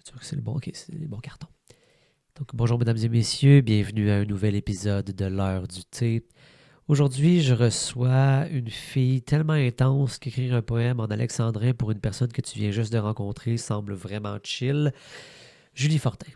sûr que c'est le bon, ok, c'est le bon carton. Donc, bonjour mesdames et messieurs, bienvenue à un nouvel épisode de l'heure du thé. Aujourd'hui, je reçois une fille tellement intense qu'écrire un poème en alexandrin pour une personne que tu viens juste de rencontrer semble vraiment chill. Julie Fortin.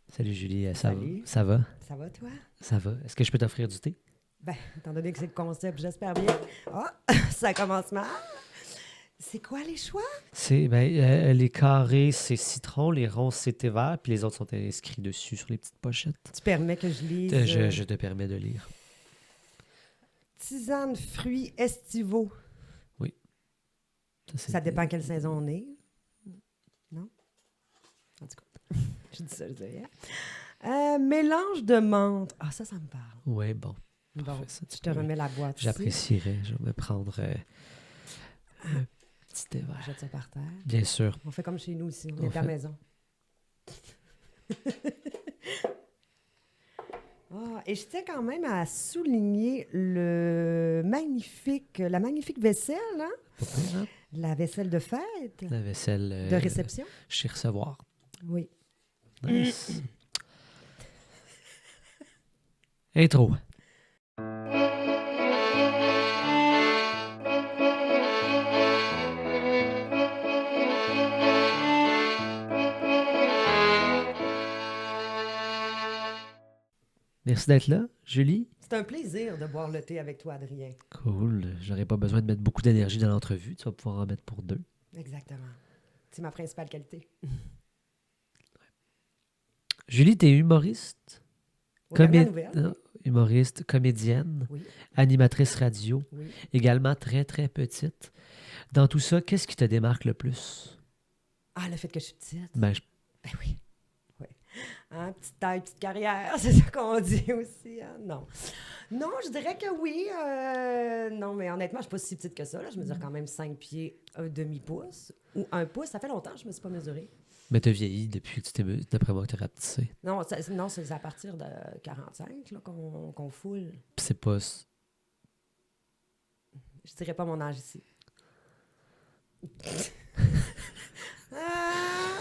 Salut Julie, Salut. ça va? Ça va, toi? Ça va. Est-ce que je peux t'offrir du thé? Ben, étant donné que c'est le concept, j'espère bien. Ah, ça commence mal. C'est quoi les choix? Les carrés, c'est citron, les ronds, c'est thé vert, puis les autres sont inscrits dessus sur les petites pochettes. Tu permets que je lise Je te permets de lire. tisane fruits estivaux. Oui. Ça dépend quelle saison on est. Non? En tout cas, je dis ça, je dis rien. Mélange de menthe. Ah, ça me parle. Oui, bon. Bon, Parfait, ça, je te remets la boîte ici. J'apprécierais. Je vais me prendre un petit thé vert. Jette ça par terre. Bien sûr. On fait comme chez nous ici, on On est à la fait. maison. Et je tiens quand même à souligner la magnifique vaisselle, hein? Pas pire, hein? La vaisselle de fête, La vaisselle de réception. chez Recevoir. Oui. Nice. Intro. Merci d'être là, Julie. C'est un plaisir de boire le thé avec toi, Adrien. Cool. J'aurais pas besoin de mettre beaucoup d'énergie dans l'entrevue. Tu vas pouvoir en mettre pour deux. Exactement. C'est ma principale qualité. Julie, t'es humoriste? Aux dernières nouvelles. Non, humoriste, comédienne, Oui, animatrice radio, oui. également très, très petite. Dans tout ça, qu'est-ce qui te démarque le plus? Ah, le fait que je suis petite. Ben, Ben oui. Oui. Hein, petite taille, petite carrière, c'est ça qu'on dit aussi. Hein? Non. Non, je dirais que oui. Non, mais honnêtement, je ne suis pas si petite que ça. Là. Je mesure quand même 5 pieds, un demi-pouce ou 1 pouce. Ça fait longtemps que je ne me suis pas mesurée. mais t'as vieilli depuis que tu t'es... D'après moi, que t'es rapetissé. Non, c'est à partir de 45 là, qu'on foule. Puis c'est pas... Je dirais pas mon âge ici. Ah!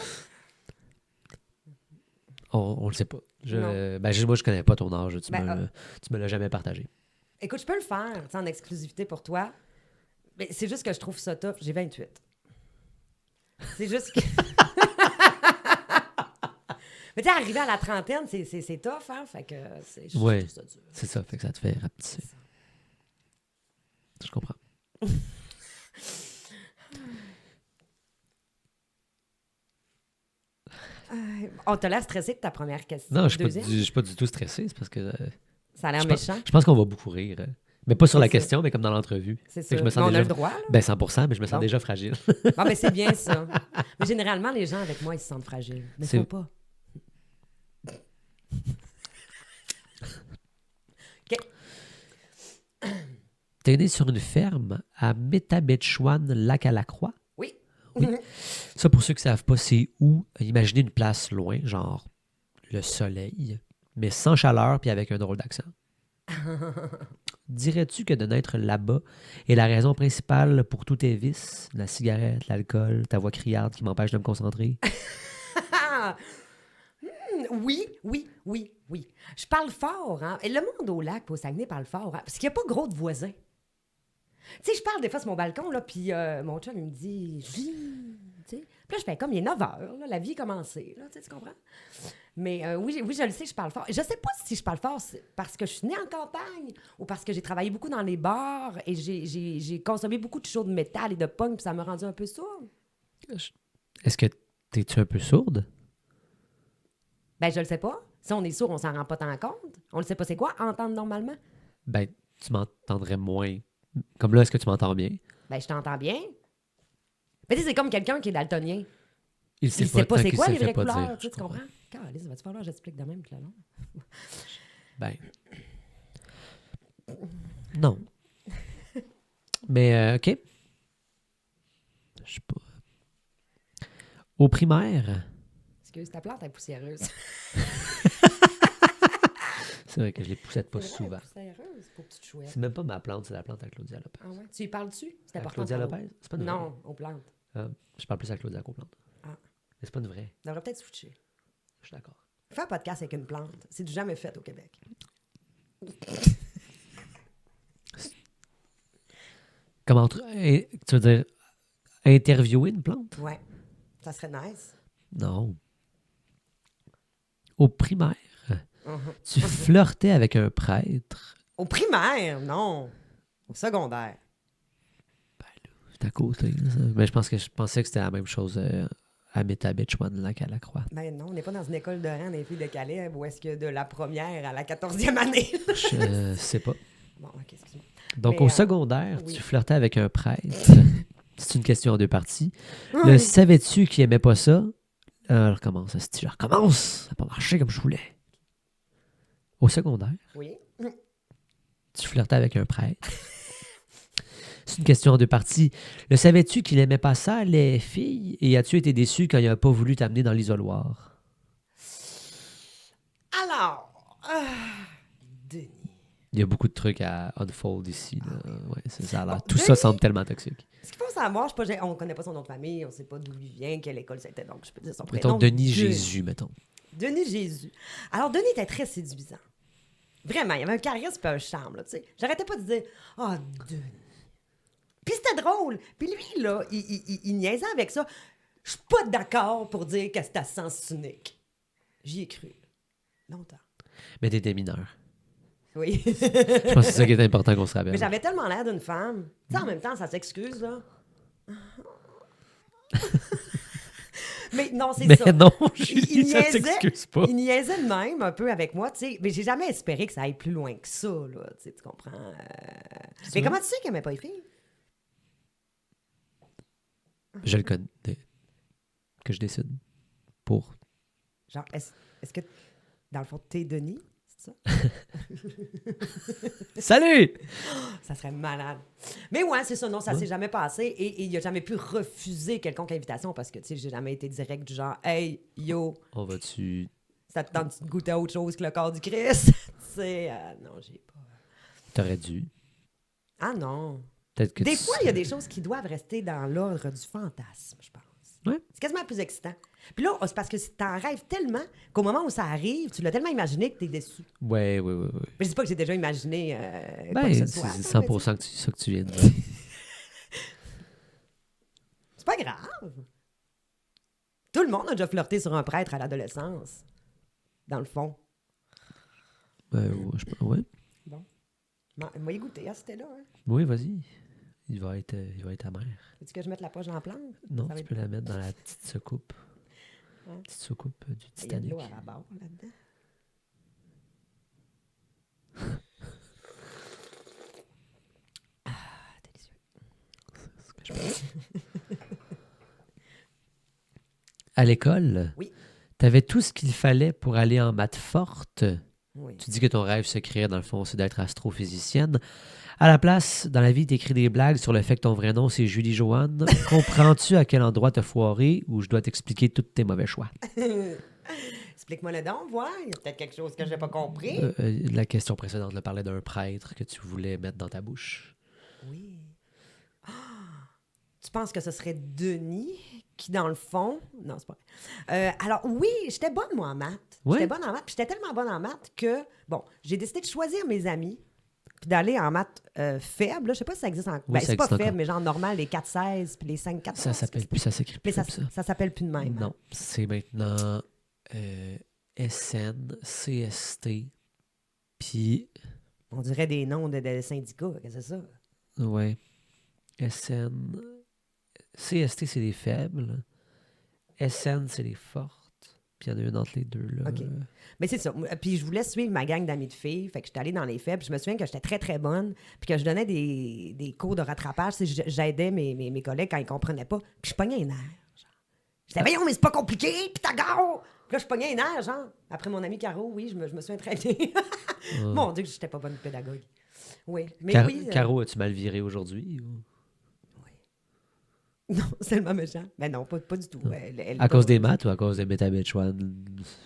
On le sait pas. Non. Moi, je connais pas ton âge. Tu Ben, me l'as jamais partagé. Écoute, je peux le faire, tu sais, en exclusivité pour toi. Mais c'est juste que je trouve ça tough. J'ai 28. C'est juste que... Mais tu sais, arriver à la trentaine, c'est tough, hein? Fait que je Ouais. trouve ça dur. C'est ça, fait que ça te fait rapetisser. Je comprends. On te laisse stressé de ta première question. Non, je Deuxième? suis pas du tout stressé. C'est parce que... Ça a l'air je pense, méchant. je pense qu'on va beaucoup rire. Hein. Mais pas sur la C'est ça. question, mais comme dans l'entrevue. C'est Fait ça. que je me Mais sens on a déjà... le droit, là. Ben 100%, mais je me sens Bon. déjà fragile. Bon, mais c'est bien ça. Mais généralement, les gens avec moi, ils se sentent fragiles. Mais C'est- faut pas. T'es né sur une ferme à Métabetchouan, Lac-à-la-Croix. Oui. Oui. Ça, pour ceux qui ne savent pas, c'est où? Imaginez une place loin, genre le soleil, mais sans chaleur puis avec un drôle d'accent. Dirais-tu que de naître là-bas est la raison principale pour tous tes vices? La cigarette, l'alcool, ta voix criarde qui m'empêche de me concentrer? Ah! Oui. Je parle fort, hein. Et le monde au lac, au Saguenay, parle fort, hein, parce qu'il n'y a pas gros de voisins. Tu sais, je parle des fois sur mon balcon, là, puis mon chum, il me dit, Julie, tu sais. Puis là, je fais comme, il est 9 heures, là, la vie est commencée, là, tu comprends? Mais oui, je le sais, je parle fort. Je sais pas si je parle fort parce que je suis née en campagne ou parce que j'ai travaillé beaucoup dans les bars et j'ai consommé beaucoup de shows de métal et de punk, puis ça m'a rendu un peu sourde. Est-ce que t'es-tu un peu sourde? Ben, je le sais pas. Si on est sourd, on s'en rend pas tant compte. On le sait pas c'est quoi, entendre normalement. Ben, tu m'entendrais moins. Comme là, est-ce que tu m'entends bien? Ben, je t'entends bien. Mais tu sais, c'est comme quelqu'un qui est daltonien. Il Il sait pas tant c'est qu'il quoi se les le fait vraies pas couleurs, dire, tu je comprends? comprends. Calisse, va-tu falloir que j'explique de même tout le long? Ben. Non. Mais, OK. Je sais pas. Au primaire, Excuse, ta plante est poussiéreuse. C'est vrai que je les poussette pas C'est vrai, souvent. poussiéreuse pour petite chouette. C'est même pas ma plante, c'est la plante à Claudia Lopez. Ah ouais? Tu y parles-tu? C'est À important. Claudia de parler. Lopez? C'est pas une vraie. Non, aux plantes. Je parle plus à Claudia qu'aux plantes. Ah. Mais c'est pas une vraie. On devrait peut-être switcher. Je suis d'accord. Faire un podcast avec une plante, c'est du jamais fait au Québec. Comment tu veux dire interviewer une plante? Ouais. Ça serait nice. Non. Au primaire, Mhm. tu flirtais avec un prêtre. Au primaire, non. Au secondaire. C'est à côté. Ça. Mais je pensais que c'était la même chose à Métabetchouan-Lac à la Croix. Ben non, on n'est pas dans une école de rang des filles de Calais où est-ce que de la première à la 14e année. Je sais pas. Bon, ok, excuse-moi. Donc, Mais, au secondaire, oui. tu flirtais avec un prêtre. C'est une question en deux parties. Oui. Le savais-tu qu'il aimait pas ça? Je recommence. Je recommence. Ça n'a pas marché comme je voulais. Au secondaire, Oui. tu flirtais avec un prêtre. C'est une question en deux parties. Le savais-tu qu'il aimait pas ça, les filles? Et as-tu été déçu quand il n'a pas voulu t'amener dans l'isoloir? Alors, Denis. Il y a beaucoup de trucs à unfold ici. Là. Ouais, ça a l'air. Bon, Tout ça Denis- semble tellement toxique. Ce qu'il faut savoir, on ne connaît pas son nom de famille, on ne sait pas d'où il vient, quelle école c'était, donc je peux dire son Mettons prénom. Denis Jésus, mettons. Denis Jésus. Alors, Denis était très séduisant. Vraiment, il avait un charisme et un charme, là, tu sais. J'arrêtais pas de dire « Ah, Denis! » Puis c'était drôle. Puis lui, là, il niaisait avec ça. Je suis pas d'accord pour dire que c'est à sens unique. J'y ai cru. Longtemps. Mais t'étais mineur. Oui. Je pense que c'est ça qui est important qu'on se rappelle. Mais j'avais tellement l'air d'une femme. Tu sais, en même temps, ça s'excuse, là. Mais non, c'est Mais ça. non, Il Julie, ça niaisait- s'excuse pas. Il niaisait de même un peu avec moi, tu sais. Mais j'ai jamais espéré que ça aille plus loin que ça, là. Tu sais, tu comprends? Mais vrai? comment tu sais qu'il aimait pas les filles? Je le connais. Que je décide. Pour. Genre, est-ce que, dans le fond, t'es Denis? C'est ça? Salut! Ça serait malade. Mais ouais, c'est ça. Non, ça Ouais. s'est jamais passé. Et il a jamais pu refuser quelconque invitation parce que, tu sais, j'ai jamais été direct du genre, hey, yo, On va-tu. ça te tente de goûter à autre chose que le corps du Christ? Tu sais, non, j'ai pas. T'aurais dû. Ah non. Peut-être que Des tu fois, il y a des choses qui doivent rester dans l'ordre du fantasme, je pense. Ouais. C'est quasiment plus excitant. Puis là, c'est parce que t'en rêves tellement qu'au moment où ça arrive, tu l'as tellement imaginé que t'es déçu. Ouais. Mais je dis pas que j'ai déjà imaginé quoi Ben, que ce c'est soit. 100% que ça que tu viens de dire. C'est pas grave. Tout le monde a déjà flirté sur un prêtre à l'adolescence. Dans le fond. Ouais. Moi, y goûter, c'était là. Hein. Oui, vas-y. Il va être amer. Veux-tu que je mette la poche dans la plante? Non, Ça va tu être- peux la mettre dans la petite soucoupe. Ouais. Petite soucoupe du Il y a de Titanic. l'eau à la barre là-dedans. Délicieux. À l'école, Oui. t'avais tout ce qu'il fallait pour aller en maths forte. Oui. Tu dis que ton rêve secret, dans le fond, c'est d'être astrophysicienne. À la place, dans la vie, t'écris des blagues sur le fait que ton vrai nom, c'est Julie Joanne. Comprends-tu à quel endroit t'as foiré ou je dois t'expliquer tous tes mauvais choix? Explique-moi le don, voir. Il y a peut-être quelque chose que j'ai pas compris. La question précédente là, parlait d'un prêtre que tu voulais mettre dans ta bouche. Oui. Ah! Tu penses que ce serait Denis qui, dans le fond... Non, c'est pas vrai. Alors, oui, j'étais bonne, moi, en maths. Ouais? J'étais bonne en maths. Puis j'étais tellement bonne en maths que, bon, j'ai décidé de choisir mes amis puis d'aller en maths faibles. là. Je sais pas si ça existe encore. Oui, Ben, ça c'est pas existe faible, encore. mais genre normal, les 4-16 puis les 5-14. Ça s'appelle plus, ça s'écrit Mais plus ça, comme ça. ça s'appelle plus de même. hein. Non, c'est maintenant SN, CST, puis, On dirait des noms de syndicats. Qu'est-ce que c'est ça? ouais, SN, CST, c'est les faibles, SN, c'est les fortes, puis il y en a une entre les deux, là. OK. Mais c'est ça. Puis je voulais suivre ma gang d'amis de filles. Fait que j'étais allée dans les faibles. Je me souviens que j'étais très, très bonne. Puis que je donnais des cours de rattrapage. Tu sais, j'aidais mes collègues quand ils comprenaient pas. Puis je pognais un air. Genre. Je disais, voyons, mais c'est pas compliqué. Pythagore! Puis là, je pognais un air, genre. Après mon ami Caro, oui, je me souviens très bien. Mon Dieu, que j'étais pas bonne pédagogue. Oui. Mais oui. Caro, as-tu mal viré aujourd'hui? Ou... Non, c'est tellement méchant. Ben non, pas du tout. À cause des maths ou à cause des Métabetchouan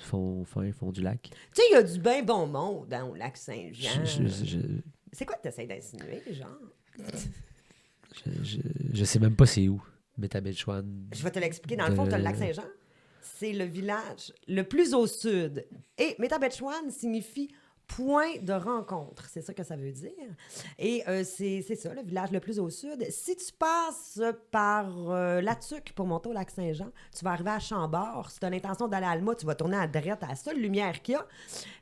font du lac? Tu sais, il y a du bien bon monde dans le lac Saint-Jean. Je C'est quoi que tu essaies d'insinuer, genre? sais même pas c'est où, Métabetchouan. Je vais te l'expliquer. Dans le fond, tu as le lac Saint-Jean. C'est le village le plus au sud. Et Métabetchouan signifie point de rencontre. C'est ça que ça veut dire. Et c'est ça, le village le plus au sud. Si tu passes par Latuc pour monter au lac Saint-Jean, tu vas arriver à Chambord. Si tu as l'intention d'aller à Alma, tu vas tourner à droite à la seule lumière qu'il y a.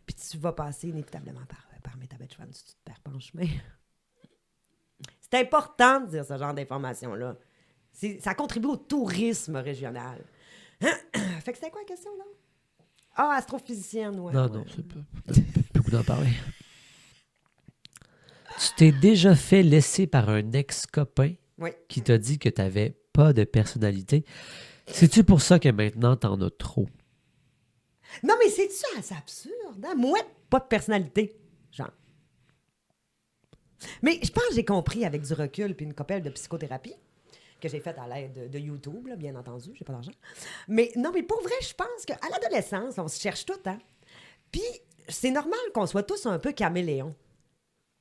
Puis tu vas passer inévitablement par Métabetchouan si tu te perds pas en chemin. C'est important de dire ce genre d'informations-là. Ça contribue au tourisme régional. Fait que c'était quoi la question, là? Ah, astrophysicienne, ouais. Non, c'est pas beaucoup d'en parler. Tu t'es déjà fait laisser par un ex-copain qui t'a dit que t'avais pas de personnalité. C'est-tu pour ça que maintenant t'en as trop? Non, mais c'est-tu assez absurde, hein? Moi, pas de personnalité, genre. Mais je pense que j'ai compris avec du recul puis une copelle de psychothérapie que j'ai faite à l'aide de YouTube, là, bien entendu, j'ai pas d'argent. Mais non, mais pour vrai, je pense qu'à l'adolescence, on se cherche tout, hein? Puis c'est normal qu'on soit tous un peu caméléons.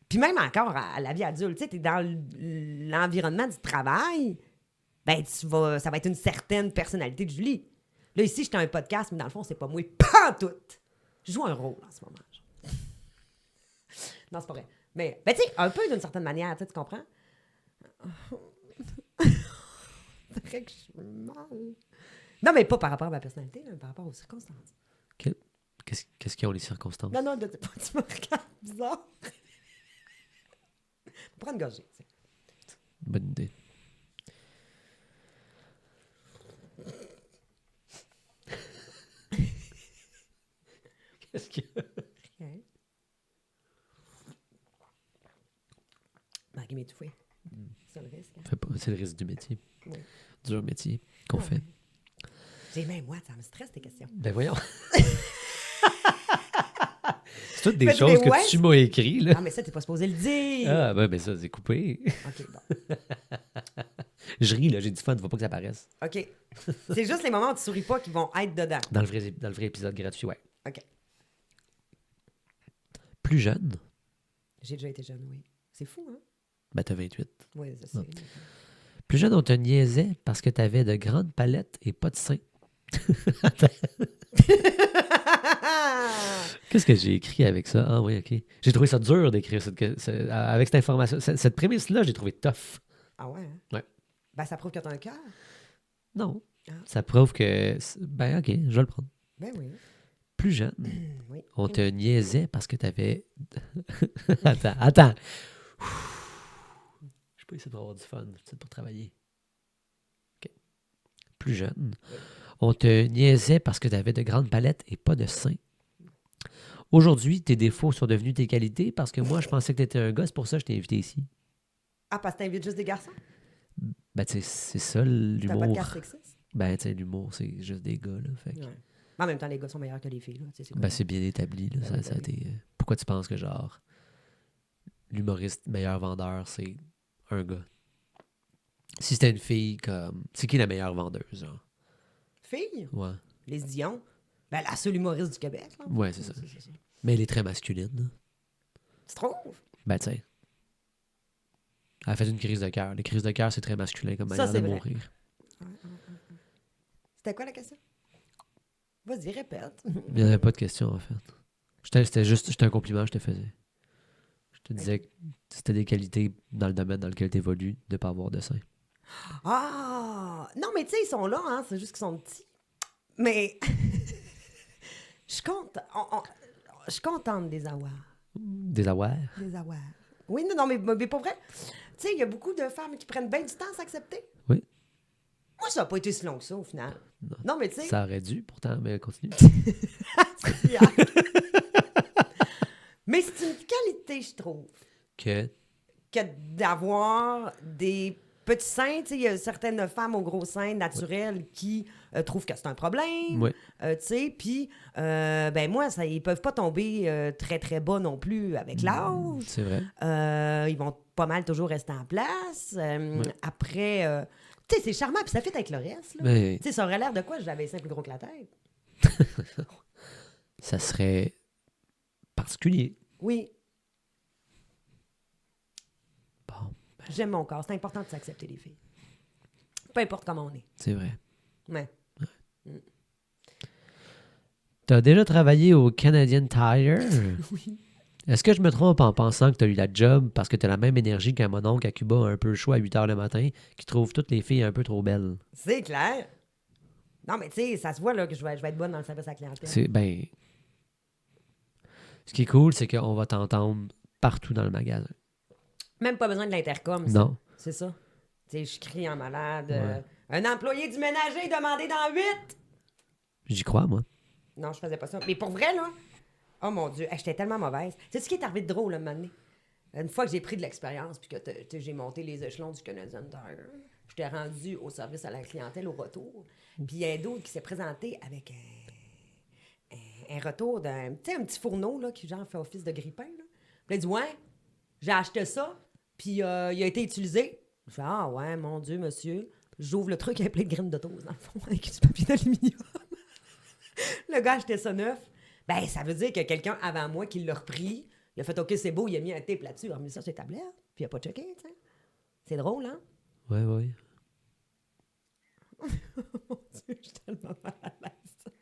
Puis même encore à la vie adulte, tu sais, t'es dans l'environnement du travail, ben ça va être une certaine personnalité de Julie. Là, ici, j'étais un podcast, mais dans le fond, c'est pas moi, pas tout. Je joue un rôle en ce moment. Genre. Non, c'est pas vrai. Mais, ben, tu sais, un peu d'une certaine manière, tu comprends? C'est vrai que je suis mal. Non, mais pas par rapport à ma personnalité, mais par rapport aux circonstances. Qu'est-ce qu'ils ont les circonstances? Non, tu me regardes bizarre. Prends une gorgée. Bonne idée. Qu'est-ce qu'il y a? Rien. Marie m'étouffer. C'est le risque. Hein? C'est le risque du métier. Oui. Dur métier qu'on fait. J'ai même moi, ça me stresse tes questions. Ben voyons. C'est toutes des choses que tu m'as écrit, là. Ah, mais ça, t'es pas supposé le dire. Ah, ben ça, c'est coupé. OK, bon. Je ris, là, j'ai du fun, faut pas que ça paraisse. OK. C'est juste les moments où tu souris pas qui vont être dedans. Dans le vrai épisode gratuit, ouais. OK. Plus jeune? J'ai déjà été jeune, oui. C'est fou, hein? Ben t'as 28. Oui, je sais. Plus jeune, on te niaisait parce que t'avais de grandes palettes et pas de seins. Qu'est-ce que j'ai écrit avec ça? Ah oui, OK. J'ai trouvé ça dur d'écrire avec cette information. Cette prémisse-là, j'ai trouvé tough. Ah ouais? Hein? Ouais. Ben, ça prouve que t'as un cœur. Non. Ah. Ça prouve que... Ben OK, je vais le prendre. Ben oui. Plus jeune, Oui. on te niaisait parce que t'avais... Attends. Je suis pas ici pour avoir du fun, c'est pour travailler. OK. Plus jeune, on te niaisait parce que t'avais de grandes palettes et pas de seins. Aujourd'hui, tes défauts sont devenus tes qualités parce que moi, je pensais que t'étais un gars, c'est pour ça que je t'ai invité ici. Ah, parce que t'invites juste des garçons? Ben, tu sais, c'est ça T'as pas de gars l'humour. sexistes? Ben, tu sais, l'humour, c'est juste des gars, là. Fait que... Ouais. En même temps, les gars sont meilleurs que les filles, là. Tu sais, c'est quoi? Ben, c'est bien établi, là. Ben, Ça a été... Pourquoi tu penses que, genre, l'humoriste meilleur vendeur, c'est un gars? Si c'était une fille, comme... C'est qui la meilleure vendeuse, genre? Fille? Ouais. Les Dion? Ben, la seule humoriste du Québec, là. Ouais, c'est ça. Mais elle est très masculine, là. Tu trouves? Ben, tu sais. Elle a fait une crise de cœur. Les crises de cœur, c'est très masculin comme Ça, manière de c'est vrai. mourir. C'était quoi la question? Vas-y, répète. Il n'y en avait pas de question, en fait. C'était un compliment que je te faisais. Je te disais que c'était des qualités dans le domaine dans lequel tu évolues de ne pas avoir de sein. Ah! Non, mais tu sais, ils sont là, hein. C'est juste qu'ils sont petits. Mais... Je suis contente des avoir. Des avoirs? Des avoir. Oui, non, mais pas vrai. Tu sais, il y a beaucoup de femmes qui prennent bien du temps à s'accepter. Oui. Moi, ça n'a pas été si long que ça, au final. Non, mais tu sais... Ça aurait dû, pourtant, mais continue. Mais c'est une qualité, je trouve, Que d'avoir des petits seins. Tu sais, il y a certaines femmes aux gros seins naturels qui trouvent que c'est un problème. Oui. Tu sais, puis, ben moi, ils peuvent pas tomber très, très bas non plus avec l'âge. C'est vrai. Ils vont pas mal toujours rester en place. Ouais. Après, tu sais, c'est charmant, puis ça fait avec le reste. Là. Mais Tu sais, ça aurait l'air de quoi si j'avais ça plus gros que la tête? ça serait particulier. Oui, Bon, j'aime mon corps. C'est important de s'accepter, les filles. Peu importe comment on est. c'est vrai. Ouais. Tu as déjà travaillé au Canadian Tire? Oui. Est-ce que je me trompe en pensant que tu as eu la job parce que tu as la même énergie qu'un mon oncle à Cuba un peu chaud à 8 h le matin qui trouve toutes les filles un peu trop belles? C'est clair. Non, mais tu sais, ça se voit là, que je vais être bonne dans le service à la clientèle. C'est ben. Ce qui est cool, c'est qu'on va t'entendre partout dans le magasin. Même pas besoin de l'intercom. ça. Non. C'est ça. Tu sais, je crie en malade. Ouais. Un employé du ménager demandé dans 8. J'y crois, moi. Non, je faisais pas ça. Mais pour vrai, là, oh mon Dieu, j'étais tellement mauvaise. C'est ce qui est arrivé de drôle, là, un moment donné. Une fois que j'ai pris de l'expérience, puis que j'ai monté les échelons du Canadian Tire, j'étais rendu au service à la clientèle au retour. Puis il y a un d'autre qui s'est présenté avec un retour d'un tu sais, un petit fourneau là, qui genre fait office de grille-pain. Là. Puis il a dit ouais, j'ai acheté ça, puis il a été utilisé. Je fais ah ouais, mon Dieu, monsieur. J'ouvre le truc avec plein de graines de toast dans le fond, avec du papier d'aluminium. Le gars achetait ça neuf. Ben, ça veut dire que quelqu'un avant moi qui l'a repris, il a fait OK, c'est beau, il a mis un tape là-dessus, il a remis ça sur les tablettes, puis il a pas checké, tu sais. C'est drôle, hein? Ouais, ouais. Mon Dieu, je suis tellement mal à l'aise.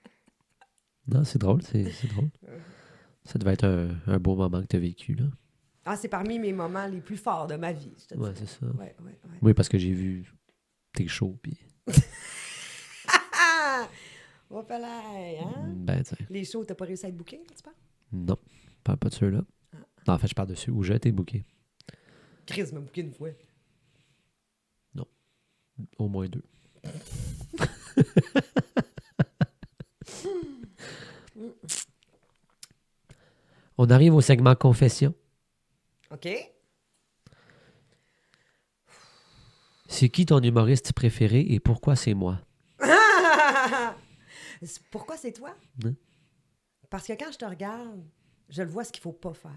Non, c'est drôle, c'est drôle. Ça devait être un beau moment que tu as vécu, là. Ah, c'est parmi mes moments les plus forts de ma vie, je te dis. Ouais, c'est ça. Ouais. Oui, parce que j'ai vu tes shows, puis... Ah! Oh, là, hein? Ben, tu sais. Les shows, t'as pas réussi à être booké, tu penses? Non, je parle pas de ceux-là. Non, en fait, je parle de ceux où j'ai été booké. Chris m'a booké une fois. Au moins 2. On arrive au segment confession. OK? C'est qui ton humoriste préféré et pourquoi c'est moi? Pourquoi c'est toi? Hein? Parce que quand je te regarde, je le vois ce qu'il faut pas faire.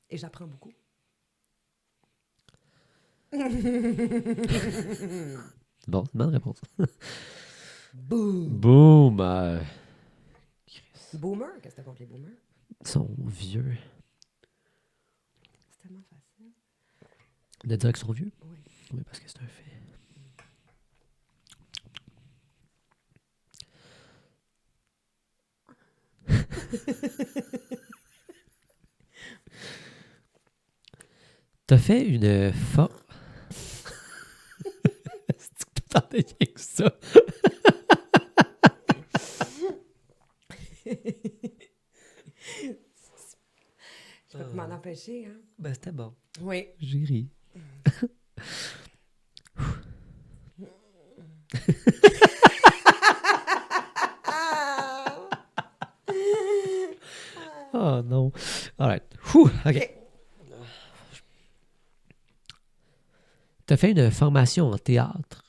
Et j'apprends beaucoup. Bon, bonne réponse. Boom! Boum! Boomer? Qu'est-ce que t'as contre les boomers? Ils sont vieux. C'est tellement facile. De dire qu'ils sont vieux? Oui. Oui, parce que c'est un fait. T'as fait une C'est que t'attendais rien que ça. Je peux m'en empêcher, hein? Ben, c'était bon. Oui. J'ai ri. Oh non. All right. OK. T'as fait une formation en théâtre.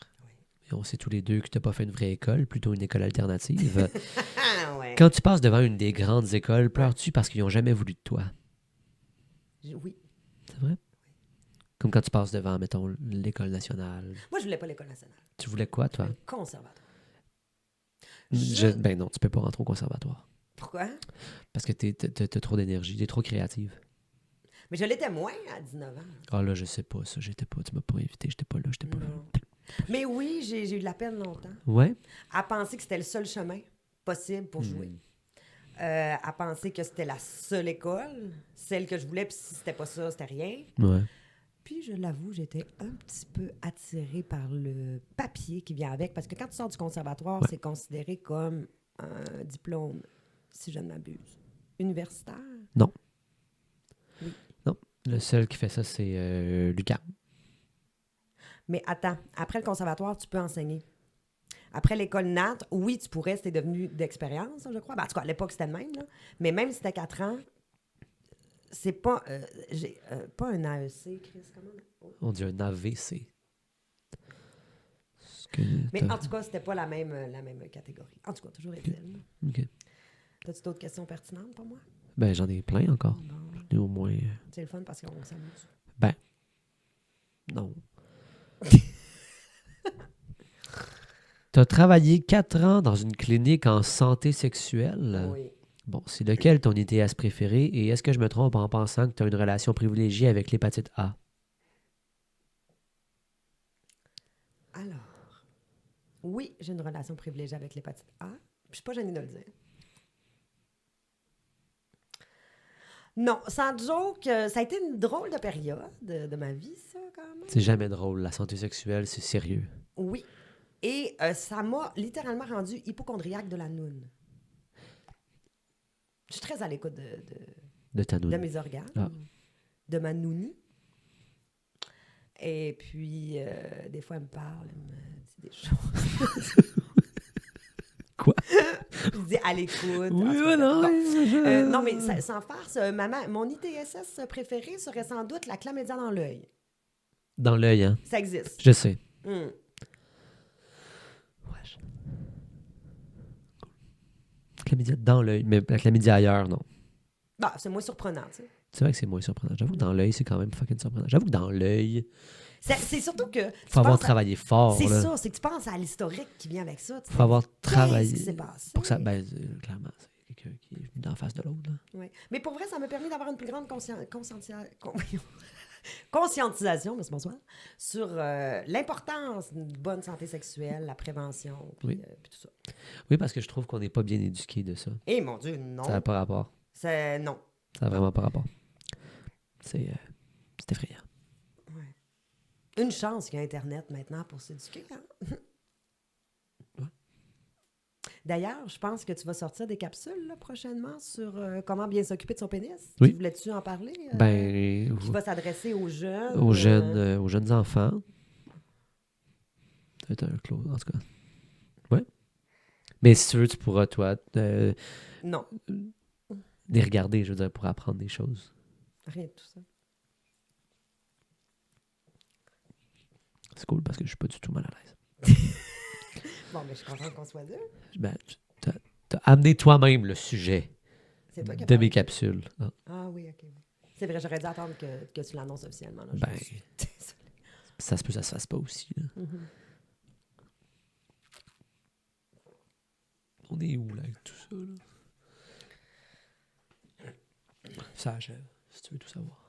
Et on sait tous les deux que t'as pas fait une vraie école, plutôt une école alternative. Ah, ouais. Quand tu passes devant une des grandes écoles, pleures-tu parce qu'ils n'ont jamais voulu de toi? Oui. C'est vrai? Comme quand tu passes devant, mettons, l'École nationale. Moi, je voulais pas l'école nationale. Tu voulais quoi, toi? Un conservatoire. Ben non, tu peux pas rentrer au conservatoire. Pourquoi? Parce que t'as trop d'énergie, t'es trop créative. Mais je l'étais moins à 19 ans. Ah là, je sais pas ça, j'étais pas, tu m'as pas invité, j'étais pas là, j'étais pas là. Non. Mais oui, j'ai eu de la peine longtemps. Ouais? À penser que c'était le seul chemin possible pour jouer. À penser que c'était la seule école, celle que je voulais, puis si c'était pas ça, c'était rien. Ouais. Puis, je l'avoue, j'étais un petit peu attirée par le papier qui vient avec, parce que quand tu sors du conservatoire, Ouais. c'est considéré comme un diplôme, si je ne m'abuse, universitaire. Non. Oui. Non. Le seul qui fait ça, c'est Lucas. Mais attends, après le conservatoire, tu peux enseigner. Après l'école Nat, oui, tu pourrais, c'était devenu d'expérience, je crois. Ben, en tout cas, à l'époque, c'était le même. Là. Mais même si c'était 4 ans, c'est pas, pas un AEC, Chris, comment? Oh. On dit un AVC. Mais en tout cas, c'était pas la même catégorie. En tout cas, toujours est-il. OK. T'as-tu d'autres questions pertinentes pour moi? Ben, j'en ai plein encore. Bon. J'en ai au moins... C'est le fun parce qu'on s'amuse. Ben, non. Tu as travaillé 4 ans dans une clinique en santé sexuelle. Oui. Bon, c'est lequel ton ITS préféré et est-ce que je me trompe en pensant que tu as une relation privilégiée avec l'hépatite A? Alors, oui, j'ai une relation privilégiée avec l'hépatite A. Je suis pas gênée de le dire. Non, sans joke, ça a été une drôle de période de ma vie, ça, quand même. C'est jamais drôle. La santé sexuelle, c'est sérieux. Oui. Et ça m'a littéralement rendu hypochondriaque de la noune. Je suis très à l'écoute De ta de noune. mes organes, Ah. de ma nounie. Et puis, des fois, elle me parle, elle me dit des choses. Quoi? Je dis à l'écoute. Oui, En tout cas, voilà. bon. Non, mais sans farce, mon ITSS préféré serait sans doute la chlamydia dans l'œil. Dans l'œil, hein? Ça existe. Je sais. Hum. Wesh. Chlamydia dans l'œil, mais la chlamydia ailleurs, non. Bah, c'est moins surprenant, tu sais. C'est vrai que c'est moins surprenant. J'avoue que dans l'œil, c'est quand même fucking surprenant. J'avoue que dans l'œil, C'est surtout que... faut avoir travaillé fort. C'est là. ça, c'est que tu penses à l'historique qui vient avec ça. Tu Faut avoir travaillé. Qu'est-ce qui s'est passé? Pour que ça, ben, clairement, c'est quelqu'un qui est venu d'en face de l'autre. là. Oui. Mais pour vrai, ça m'a permis d'avoir une plus grande conscientisation, merci, bonsoir, sur l'importance d'une bonne santé sexuelle, la prévention, puis Oui. puis tout ça. Oui, parce que je trouve qu'on n'est pas bien éduqué de ça. Eh mon Dieu, non. Ça n'a pas rapport. C'est non. Ça n'a vraiment pas rapport. C'est effrayant. Ouais. Une chance qu'il y a Internet maintenant pour s'éduquer. Hein? Ouais. D'ailleurs, je pense que tu vas sortir des capsules là, prochainement sur comment bien s'occuper de son pénis. Oui. Tu voulais-tu en parler? Ben, Qui va s'adresser aux jeunes. aux jeunes enfants. Ça va être un clos, en tout cas. Ouais. Mais si tu veux, tu pourras, toi, Non, les regarder, je veux dire, pour apprendre des choses. rien de tout ça. C'est cool parce que je suis pas du tout mal à l'aise. Bon, mais je suis contente qu'on soit deux. Ben, t'as amené toi-même le sujet C'est toi qui as de parlé. mes capsules. Ah, Ah oui, OK. C'est vrai, j'aurais dû attendre que tu l'annonces officiellement. Là. Ben. Je suis désolée. ça se peut, ça se fasse pas aussi. Là. Mhm. On est où, là, avec tout ça, là? Ça achève, si tu veux tout savoir.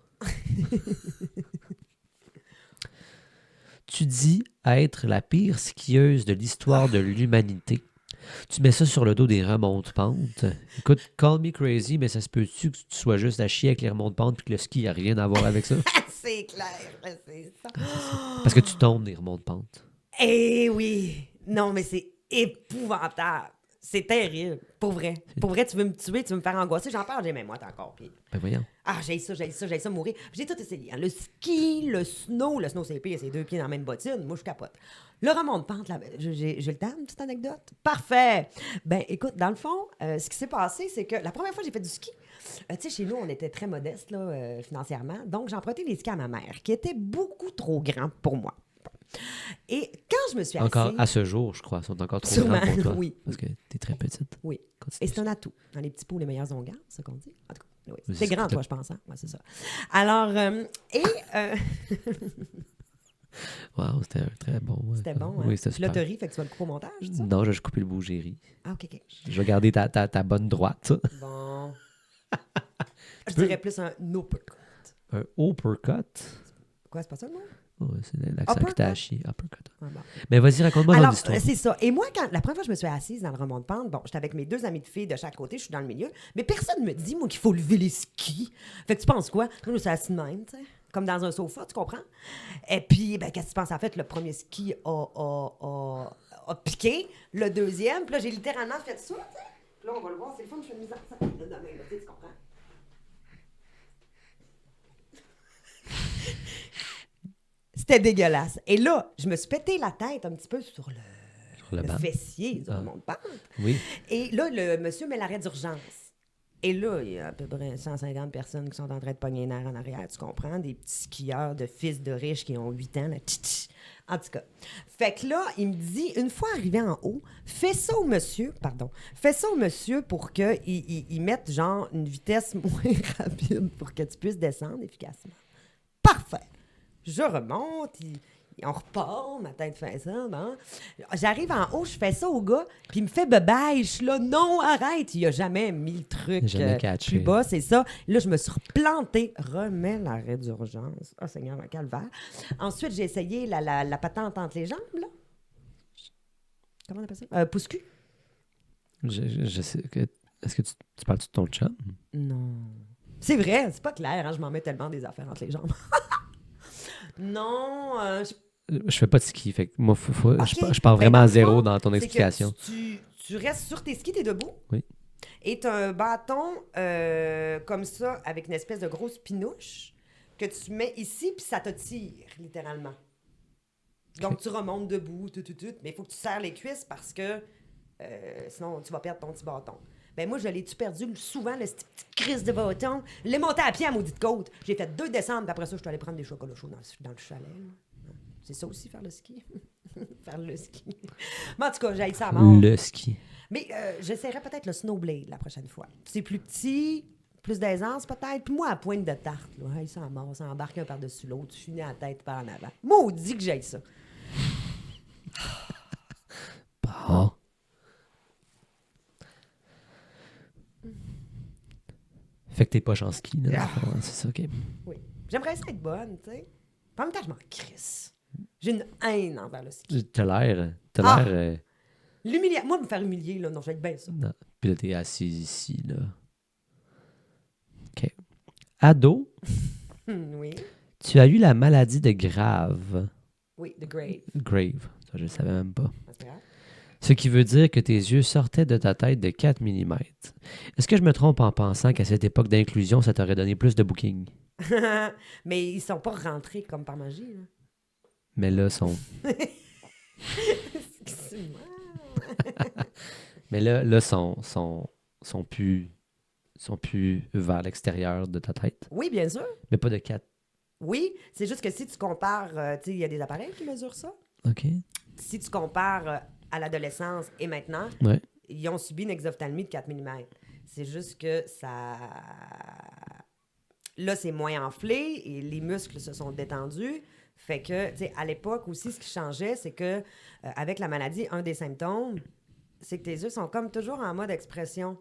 Tu dis être la pire skieuse de l'histoire de l'humanité. Tu mets ça sur le dos des remontes-pentes. Écoute, call me crazy, mais ça se peut-tu que tu sois juste à chier avec les remontes-pentes et que le ski n'a rien à voir avec ça? C'est clair, c'est ça. Parce que tu tombes des remontes-pentes. Eh oui! Non, mais c'est épouvantable. C'est terrible. Pour vrai. Pour vrai, tu veux me tuer, tu veux me faire angoisser. J'en parle, j'ai même moi, t'es encore pire. Ben voyons. Ah, j'ai ça mourir. J'ai tout essayé. hein. Le ski, le snow, c'est pire, c'est 2 pieds dans la même bottine. Moi, je capote. Le remonte-pente, là, j'ai le temps, une petite anecdote? Parfait! Ben, écoute, dans le fond, ce qui s'est passé, c'est que la première fois que j'ai fait du ski, tu sais, chez nous, on était très modestes, là, financièrement. Donc, j'ai emprunté les skis à ma mère, qui était beaucoup trop grand pour moi. Et quand je me suis assise... Encore à ce jour, je crois, sont encore trop Sûrement, grands pour toi. oui. Parce que t'es très petite. Oui. Continue. Et c'est un atout. Dans les petits pots, les meilleurs onguents, c'est ce qu'on dit. En tout cas, oui. Oui, C'est c'est grand, tout à- toi, je pense. Hein? Ouais, c'est ça. Alors, Wow, c'était un très bon. c'était bon, hein? Oui, c'était Puis là, super. t'as ri, fait que tu vas le couper au montage, c'est ça? Non, je vais couper le bout, j'ai ri. Ah, OK, OK. Je vais garder ta bonne droite. Bon. Je peux- dirais plus un uppercut. Un uppercut. Quoi, c'est pas ça le mot? Ouais, c'est l'accent que t'as à chier. Uppercut. Ouais, bon. Mais vas-y, raconte-moi ton Alors, histoire. c'est ça. Et moi, la première fois que je me suis assise dans le remont-de-pente, bon, j'étais avec mes 2 amis de filles de chaque côté, je suis dans le milieu, mais personne me dit, moi, qu'il faut lever les skis. Fait que tu penses quoi? Moi, je me suis assise de même, tu sais, comme dans un sofa, tu comprends? Et puis, ben, qu'est-ce que tu penses? En fait, le premier ski a piqué, le deuxième, puis là, j'ai littéralement fait ça, tu sais. Puis là, on va le voir, c'est le fun, je fais une mise en scène de demain, là, tu sais, tu comprends? C'était dégueulasse. Et là, je me suis pété la tête un petit peu sur le le banc. fessier du Ah. remonte-pente. Oui. Et là, le monsieur met l'arrêt d'urgence. Et là, il y a à peu près 150 personnes qui sont en train de pogner les nerfs en arrière, tu comprends? Des petits skieurs de fils de riches qui ont 8 ans, là. En tout cas. Fait que là, il me dit, une fois arrivé en haut, fais ça au monsieur pour qu'il mette genre une vitesse moins rapide pour que tu puisses descendre efficacement. Parfait. Je remonte, on repart, ma tête fait ça. Bon. J'arrive en haut, je fais ça au gars, puis il me fait bye. Je suis là, non, arrête. Il a jamais mis le truc Jamais catché. plus bas, c'est ça. Là, je me suis replantée. Remets l'arrêt d'urgence. Ah, Seigneur, un calvaire. Ensuite, j'ai essayé la patente entre les jambes, là. Comment on appelle ça? Pousse-cul. Je sais que... Est-ce que tu parles de ton chum? Non. C'est vrai, c'est pas clair, hein, je m'en mets tellement des affaires entre les jambes. Non, Je fais pas de ski, fait que moi, Ok. je pars vraiment Ben, dans à le zéro fond, dans ton c'est que explication. tu restes sur tes skis, t'es debout. Oui. Et t'as un bâton comme ça, avec une espèce de grosse pinouche, que tu mets ici, puis ça te tire, littéralement. Donc, tu remontes debout, tout. Mais il faut que tu serres les cuisses parce que sinon, tu vas perdre ton petit bâton. Ben moi, je l'ai-tu perdu souvent, le petit crise de bâton. Je l'ai monté à pied à maudite côte. J'ai fait 2 descentes, puis après ça, je suis allée prendre des chocolats chauds dans le chalet. Là. C'est ça aussi, faire le ski. Faire le ski. Mais en tout cas, j'ai ça à mort. Le ski. Mais j'essaierai peut-être le snowblade la prochaine fois. C'est plus petit, plus d'aisance peut-être. Puis moi, à pointe de tarte, là, hey, ça en mort, ça embarque un par-dessus l'autre, tu finis la tête par en avant. Maudit que j'aille ça. Bon. Fait que t'es pas en ski, là. Ah. Ouais, c'est ça, OK. Oui. J'aimerais ça être bonne, tu sais. En même temps, je m'en crisse. J'ai une haine envers le ski. T'as l'air... Ah! Moi, me faire humilier, là, non, je vais être bien ça. Non. Puis là, t'es assis ici, là. OK. Ado, Oui. tu as eu la maladie de Grave. Oui, The Grave. Grave. Ça, je le savais même pas. C'est grave. Ce qui veut dire que tes yeux sortaient de ta tête de 4 mm. Est-ce que je me trompe en pensant qu'à cette époque d'inclusion, ça t'aurait donné plus de booking? Mais ils sont pas rentrés comme par magie, là. Mais là, sont... Excuse-moi. Mais là sont plus vers l'extérieur de ta tête. Oui, bien sûr. Mais pas de 4. Oui, c'est juste que si tu compares, tu sais, il y a des appareils qui mesurent ça. OK. Si tu compares à l'adolescence et maintenant, Ouais. ils ont subi une exophtalmie de 4 mm. C'est juste que ça... Là, c'est moins enflé et les muscles se sont détendus. Fait que, tu sais, à l'époque aussi, ce qui changeait, c'est que avec la maladie, un des symptômes, c'est que tes yeux sont comme toujours en mode expression.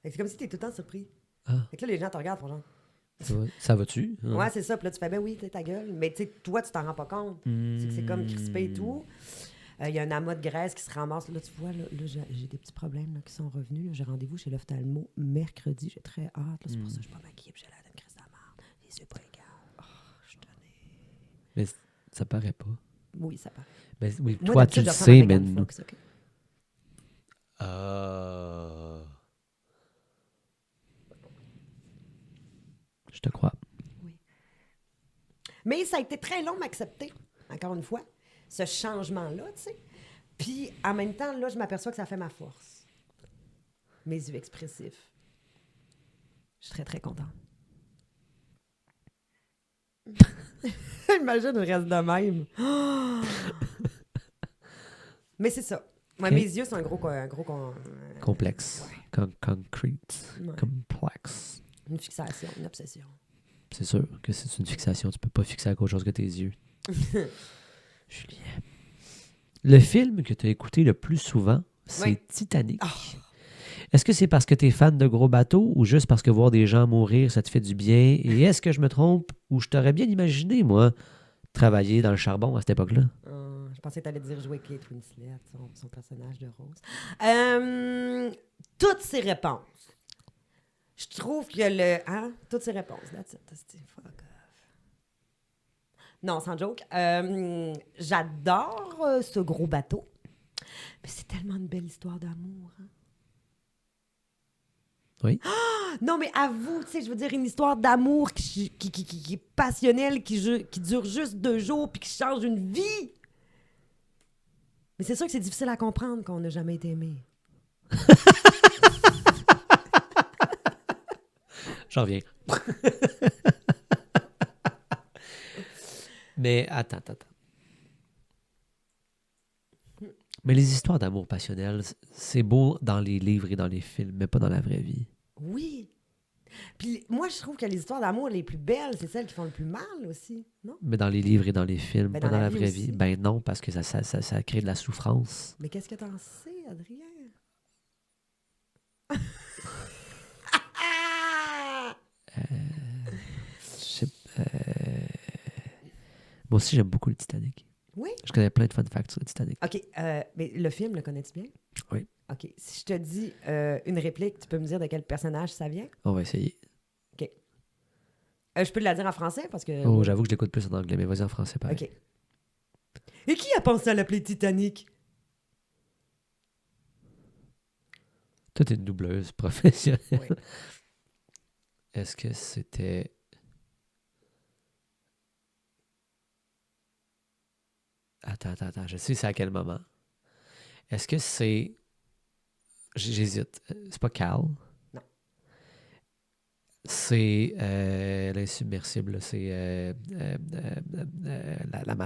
Fait que c'est comme si tu étais tout le temps surpris. Ah. Fait que là, les gens te regardent, font genre... Ça va-tu? Ouais, c'est ça. Puis là, tu fais, ben oui, t'es ta gueule. Mais tu sais, toi, tu t'en rends pas compte. C'est comme crispé et tout. Il y a un amas de graisse qui se ramasse. Là, tu vois, là j'ai des petits problèmes là, qui sont revenus. Là. J'ai rendez-vous chez l'ophtalmo mercredi. J'ai très hâte. Là. C'est pour ça que je suis pas maquillée. Puis j'ai l'air d'une crise de la merde. Les yeux pas égaux. Oh, je suis tannée. Mais ça paraît pas. Oui, ça paraît. Mais, oui, Moi, toi, tu d'habitude, le je ressemble à sais, mais... Megan Fox, OK? Je te crois. Mais ça a été très long m'accepter, encore une fois, ce changement-là, tu sais. Puis, en même temps, là, je m'aperçois que ça fait ma force. Mes yeux expressifs. Je suis très, très contente. Imagine, je reste de même. Mais c'est ça. Ouais, Ok. mes yeux sont un gros Complexe. Ouais. Concrete. Ouais. Complexe. Une fixation, une obsession. C'est sûr que c'est une fixation. Tu peux pas fixer à autre chose que tes yeux. Julien. Le film que tu as écouté le plus souvent, c'est Oui. Titanic. Oh. Est-ce que c'est parce que tu es fan de gros bateaux ou juste parce que voir des gens mourir, ça te fait du bien? Et est-ce que je me trompe ou je t'aurais bien imaginé, moi, travailler dans le charbon à cette époque-là? Je pensais que tu allais dire jouer Kate Winslet, son personnage de Rose. Toutes ces réponses. Je trouve que le... Hein? Toutes ces réponses. That's it. Fuck off. Non, sans joke. J'adore ce gros bateau. Mais c'est tellement une belle histoire d'amour. Hein? Oui. Non, mais avoue, tu sais, je veux dire, une histoire d'amour qui est passionnelle, qui dure juste 2 jours, puis qui change une vie. Mais c'est sûr que c'est difficile à comprendre qu'on n'a jamais été aimé. J'en reviens. Mais attends. Mais les histoires d'amour passionnel, c'est beau dans les livres et dans les films, mais pas dans la vraie vie. Oui. Puis moi, je trouve que les histoires d'amour les plus belles, c'est celles qui font le plus mal aussi, non? Mais dans les livres et dans les films, Ben, pas dans dans la la vie vraie aussi. vie. Ben non, parce que ça crée de la souffrance. Mais qu'est-ce que t'en sais, Adrien? Ah! Je sais- Moi aussi, j'aime beaucoup le Titanic. Oui? Je connais plein de fun facts sur le Titanic. OK, mais le film, le connais-tu bien? Oui. OK, si je te dis une réplique, tu peux me dire de quel personnage ça vient? On va essayer. OK. Je peux te la dire en français parce que... Oh, j'avoue que je l'écoute plus en anglais, mais vas-y en français, pareil. OK. Et qui a pensé à l'appeler Titanic? Toi, t'es une doubleuse professionnelle. Oui. Est-ce que c'était... Attends, je sais c'est à quel moment. Est-ce que c'est... J'hésite. C'est pas Cal? Non. C'est l'insubmersible, là. C'est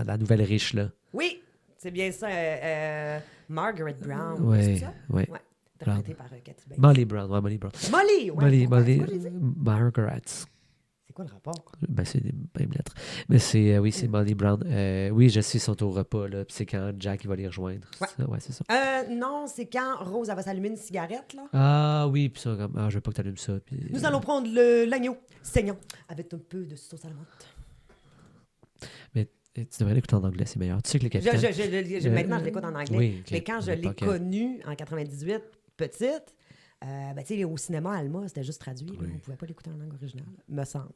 la nouvelle riche, là. Oui, c'est bien ça. Margaret Brown, Ouais, c'est ça? ouais. Ouais. Interprétée par Cathy Bates. Molly Brown, ouais, Molly Brown. Molly! Ouais, pourquoi? C'est quoi j'ai dit? Margaret. C'est quoi le rapport? Ben, c'est les mêmes lettres. Mais c'est, oui, c'est Molly Brown. Oui, je sais, ils sont au repas, là. Puis c'est quand Jack, il va les rejoindre. Ouais. C'est ça? Ouais, c'est ça. Non, c'est quand Rose, elle va s'allumer une cigarette, là. Ah oui, puis ça, comme, je veux pas que tu allumes ça. Puis, Nous allons prendre l'agneau saignant avec un peu de sauce à la menthe. Mais tu devrais l'écouter en anglais, c'est meilleur. Tu sais que le capitaine... Maintenant, je l'écoute en anglais. Oui, ok. Mais quand je À l'ai l'époque, connu en 98, petite, ben, tu sais, au cinéma, Alma, c'était juste traduit. Là. Oui. On pouvait pas l'écouter en langue originale, me semble.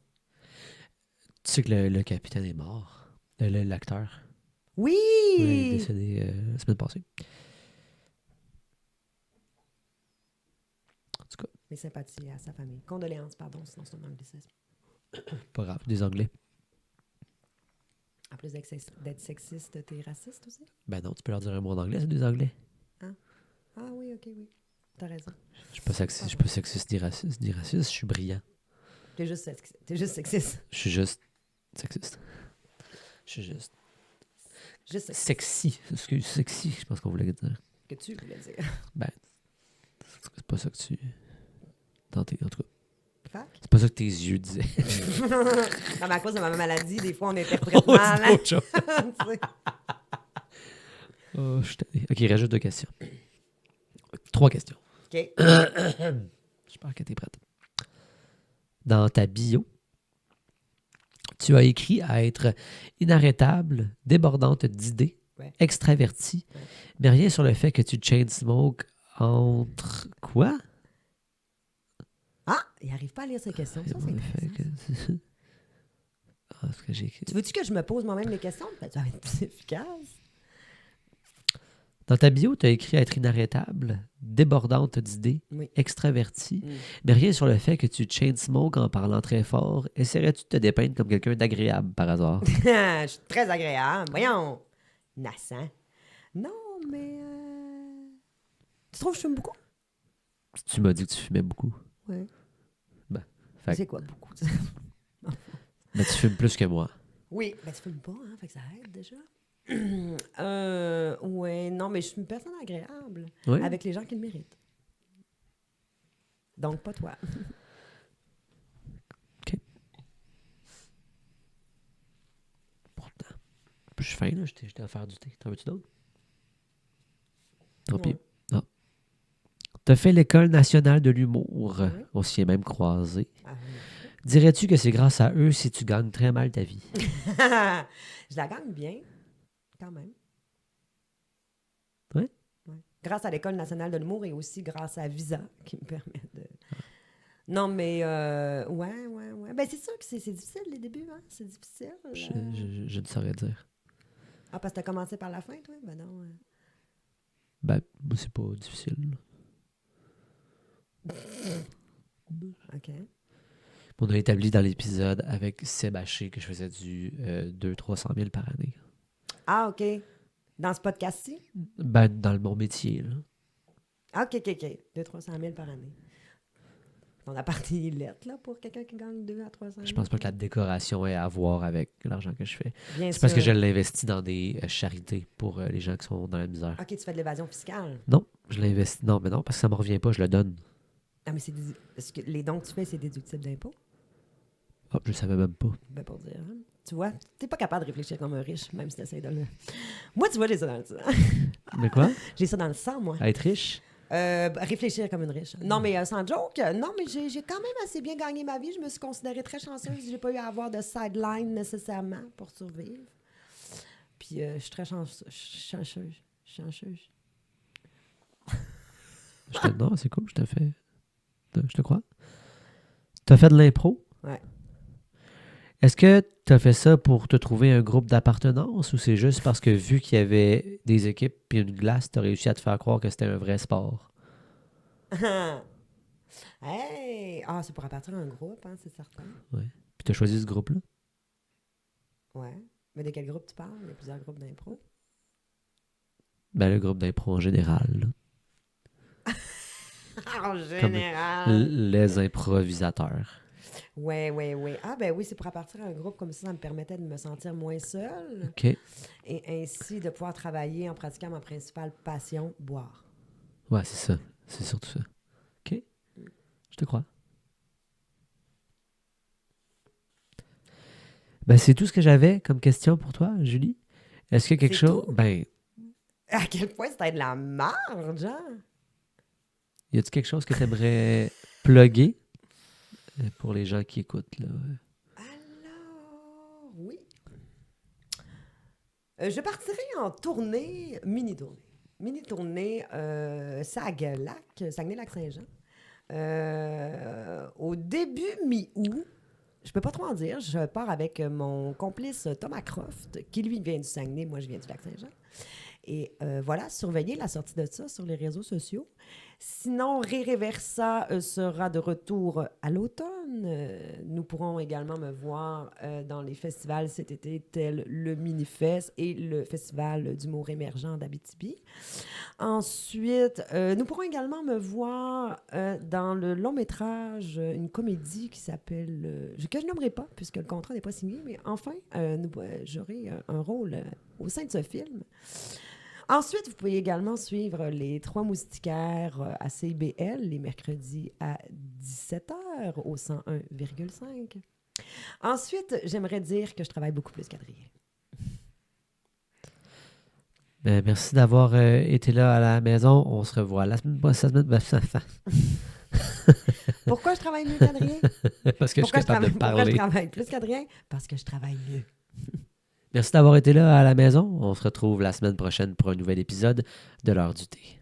Tu sais que le capitaine est mort. L'acteur. Oui! Oui, il est décédé la semaine passée. En tout cas, Mes sympathies à sa famille. Condoléances, pardon, sinon c'est un anglicisme. pas grave, des Anglais. En plus d'être sexiste, t'es raciste aussi? Ben non, tu peux leur dire un mot en anglais, c'est des Anglais. Ah oui, ok, oui. T'as raison. Je suis pas sexiste ni raciste, je suis brillant. T'es juste sexiste. Je suis juste sexiste. Je suis juste Juste sexiste. sexy. Excuse, sexy, je pense qu'on voulait dire. Que tu voulais dire. Ben, c'est pas ça que tu... En tout cas, Fac? c'est pas ça que tes yeux disaient. Non, mais à cause de ma maladie, des fois, on interprète mal. c'est autre chose. Tu sais. Oh, je suis tanné. Ok, rajoute 2 questions. 3 questions. OK. J'espère que t'es prête. Dans ta bio, tu as écrit à être inarrêtable, débordante d'idées, Ouais. extravertie, Ouais. mais rien sur le fait que tu chain smoke entre quoi? Ah, il n'arrive pas à lire ces questions. Ça, c'est Le fait intéressant. que... Ah, ce que j'ai écrit. Tu veux-tu que je me pose moi-même les questions? Ben, ça va être plus efficace. Dans ta bio, tu as écrit à être inarrêtable, débordante d'idées, Oui. extravertie, Mm. mais rien sur le fait que tu chain smoke en parlant très fort. Essaierais-tu de te dépeindre comme quelqu'un d'agréable par hasard? Je suis très agréable. Voyons. Nassant. Non, mais... Tu trouves que je fume beaucoup? Tu m'as dit que tu fumais beaucoup. Oui. Fait que- C'est quoi, beaucoup? Mais tu fumes plus que moi. Oui, ben tu fumes pas, hein, fait que ça aide déjà. Ouais, non, mais je suis une personne agréable Oui? avec les gens qui le méritent. Donc, pas toi. Pourtant. Je suis fin, là. J'étais à faire du thé. T'en veux-tu d'autres? Tant pis. Ouais. Ah. T'as fait l'École nationale de l'humour. Oui. On s'y est même croisé. Ah, Dirais-tu que c'est grâce à eux si tu gagnes très mal ta vie? je la gagne bien, quand même. Ouais? Ouais. Grâce à l'École nationale de l'humour et aussi grâce à Visa, qui me permet de... Non, mais ouais. Ben, c'est sûr que c'est difficile, les débuts, hein? C'est difficile. Je ne saurais dire. Ah, parce que t'as commencé par la fin, toi? Ben non. Ben, moi, c'est pas difficile. OK. On a établi dans l'épisode avec Sébastien que je faisais du 200-300 000 par année. Ah, OK. Dans ce podcast-ci? Ben, dans mon métier, là. Ah, OK. 200-300 000 par année. ton appart il est lettre, là, pour quelqu'un qui gagne 2 à 300 000. Je pense pas que la décoration ait à voir avec l'argent que je fais. Bien C'est parce que je sûr. l'investis dans des charités pour les gens qui sont dans la misère. OK, tu fais de l'évasion fiscale. Non, je l'investis. Non, mais non, parce que ça me revient pas, je le donne. Ah, mais est-ce que les dons que tu fais, c'est déductible d'impôt? Hop, je savais même pas. Ben, pour dire. Hein. Tu vois, t'es pas capable de réfléchir comme un riche, même si t'essayes de le... Moi, tu vois, j'ai ça dans le sang. Mais quoi? J'ai ça dans le sang, moi. Être riche? Réfléchir comme une riche. Non, mais sans joke, non, mais j'ai quand même assez bien gagné ma vie. Je me suis considérée très chanceuse. J'ai pas eu à avoir de sideline nécessairement pour survivre. Puis je suis très chanceuse. Chanceuse. Non, c'est cool, je te fais. Je te crois. T'as fait de l'impro? Ouais. Est-ce que t'as fait ça pour te trouver un groupe d'appartenance ou c'est juste parce que vu qu'il y avait des équipes puis une glace, t'as réussi à te faire croire que c'était un vrai sport? Hey! Ah, c'est pour appartenir à un groupe, hein, c'est certain. Ouais. Puis t'as choisi ce groupe-là? Ouais. Mais de quel groupe tu parles? Il y a plusieurs groupes d'impro. Ben, le groupe d'impro en général, là. En Comme général. les improvisateurs. Ouais. Ah, ben oui, c'est pour appartenir à un groupe comme ça me permettait de me sentir moins seule OK. et ainsi de pouvoir travailler en pratiquant ma principale passion, boire. Ouais, c'est ça. C'est surtout ça. OK. Je te crois. Ben, c'est tout ce que j'avais comme question pour toi, Julie. Est-ce qu'il y a quelque C'est chose... tout? Ben, À quel point c'était de la marge, hein? y a-tu quelque chose que tu aimerais plugger pour les gens qui écoutent, là? Alors, oui. Je partirai en tournée, mini-tournée. Mini-tournée Saguenay-Lac, Saguenay-Lac-Saint-Jean. Au début mi-août, je peux pas trop en dire, je pars avec mon complice Thomas Croft, qui lui vient du Saguenay, moi je viens du Lac-Saint-Jean. Et voilà, surveillez la sortie de ça sur les réseaux sociaux. Sinon, Réréversa sera de retour à l'automne. Nous pourrons également me voir dans les festivals cet été, tels le Minifest et le Festival d'humour émergent d'Abitibi. Ensuite, nous pourrons également me voir dans le long-métrage, une comédie qui s'appelle... que je nommerai pas, puisque le contrat n'est pas signé, mais enfin, j'aurai un rôle au sein de ce film. Ensuite, vous pouvez également suivre les Trois Moustiquaires à CIBL les mercredis à 17h au 101,5. Ensuite, j'aimerais dire que je travaille beaucoup plus qu'Adrien. Ben, merci d'avoir été là à la maison. On se revoit la semaine prochaine. Pourquoi je travaille mieux qu'Adrien? Parce que je suis capable de Pourquoi je parler. travaille plus qu'Adrien? Parce que je travaille mieux. Merci d'avoir été là à la maison. On se retrouve la semaine prochaine pour un nouvel épisode de l'heure du thé.